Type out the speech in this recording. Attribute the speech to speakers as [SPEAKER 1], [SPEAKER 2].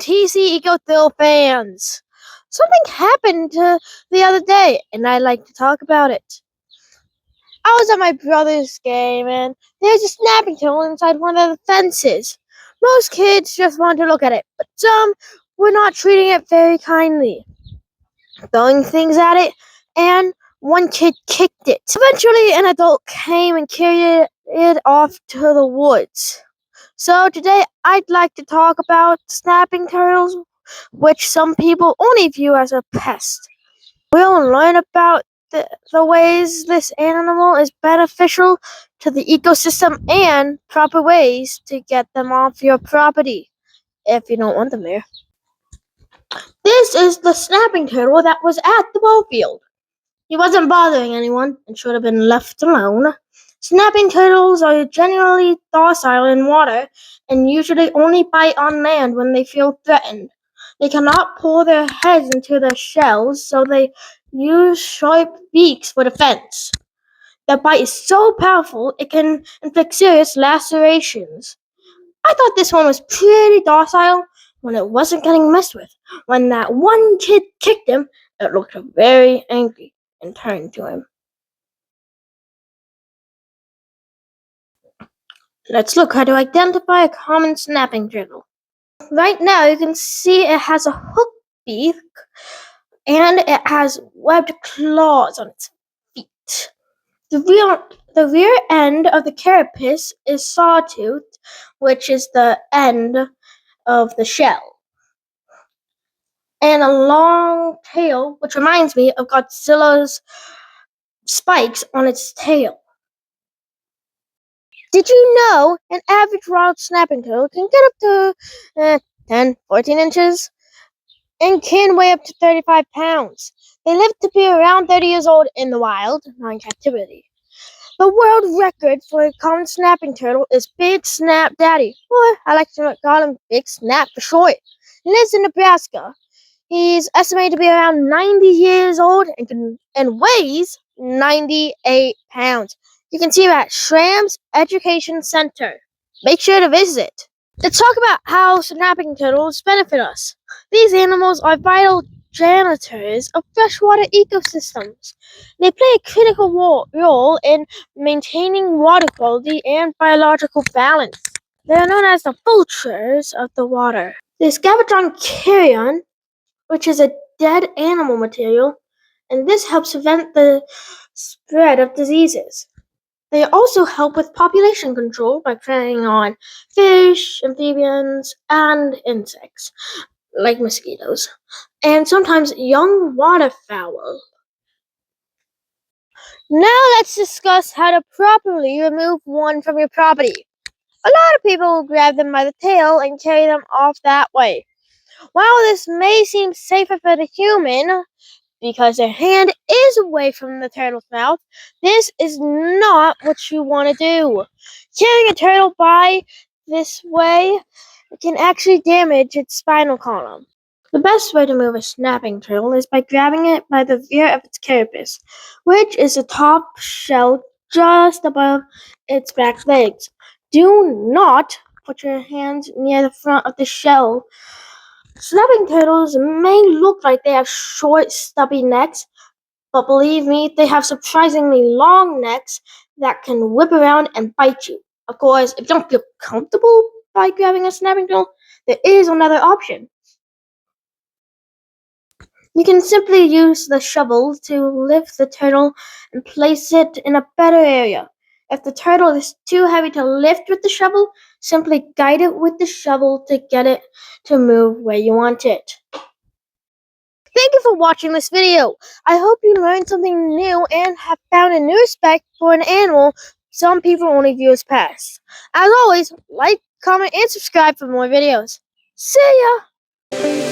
[SPEAKER 1] TC EcoThrill fans. Something happened the other day, and I'd like to talk about it. I was at my brother's game, and there's a snapping turtle inside one of the fences. Most kids just want to look at it, but some were not treating it very kindly, throwing things at it, and one kid kicked it. Eventually, an adult came and carried it off to the woods. So today, I'd like to talk about snapping turtles, which some people only view as a pest. We'll learn about the ways this animal is beneficial to the ecosystem and proper ways to get them off your property if you don't want them there. This is the snapping turtle that was at the ball field. He wasn't bothering anyone and should have been left alone. Snapping turtles are generally docile in water and usually only bite on land when they feel threatened. They cannot pull their heads into their shells, so they use sharp beaks for defense. Their bite is so powerful it can inflict serious lacerations. I thought this one was pretty docile when it wasn't getting messed with. When that one kid kicked him, it looked very angry and turned to him. Let's look how to identify a common snapping turtle. Right now you can see it has a hooked beak and it has webbed claws on its feet. The rear end of the carapace is sawtooth, which is the end of the shell, and a long tail, which reminds me of Godzilla's spikes on its tail. Did you know an average wild snapping turtle can get up to 10, 14 inches and can weigh up to 35 pounds? They live to be around 30 years old in the wild, not in captivity. The world record for a common snapping turtle is Big Snap Daddy, or I like to call him Big Snap for short. He lives in Nebraska. He's estimated to be around 90 years old and weighs 98 pounds. You can see him at Schramm's Education Center. Make sure to visit. Let's talk about how snapping turtles benefit us. These animals are vital janitors of freshwater ecosystems. They play a critical role in maintaining water quality and biological balance. They are known as the vultures of the water. They scavenge on carrion, which is a dead animal material, and this helps prevent the spread of diseases. They also help with population control by preying on fish, amphibians, and insects, like mosquitoes, and sometimes young waterfowl. Now let's discuss how to properly remove one from your property. A lot of people will grab them by the tail and carry them off that way. While this may seem safer for the human, because their hand is away from the turtle's mouth, this is not what you want to do. Carrying a turtle by this way can actually damage its spinal column. The best way to move a snapping turtle is by grabbing it by the rear of its carapace, which is the top shell just above its back legs. Do not put your hands near the front of the shell. Snapping turtles may look like they have short, stubby necks, but believe me, they have surprisingly long necks that can whip around and bite you. Of course, if you don't feel comfortable by grabbing a snapping turtle, there is another option. You can simply use the shovel to lift the turtle and place it in a better area. If the turtle is too heavy to lift with the shovel, simply guide it with the shovel to get it to move where you want it. Thank you for watching this video. I hope you learned something new and have found a new respect for an animal some people only view as pests. As always, like, comment, and subscribe for more videos. See ya!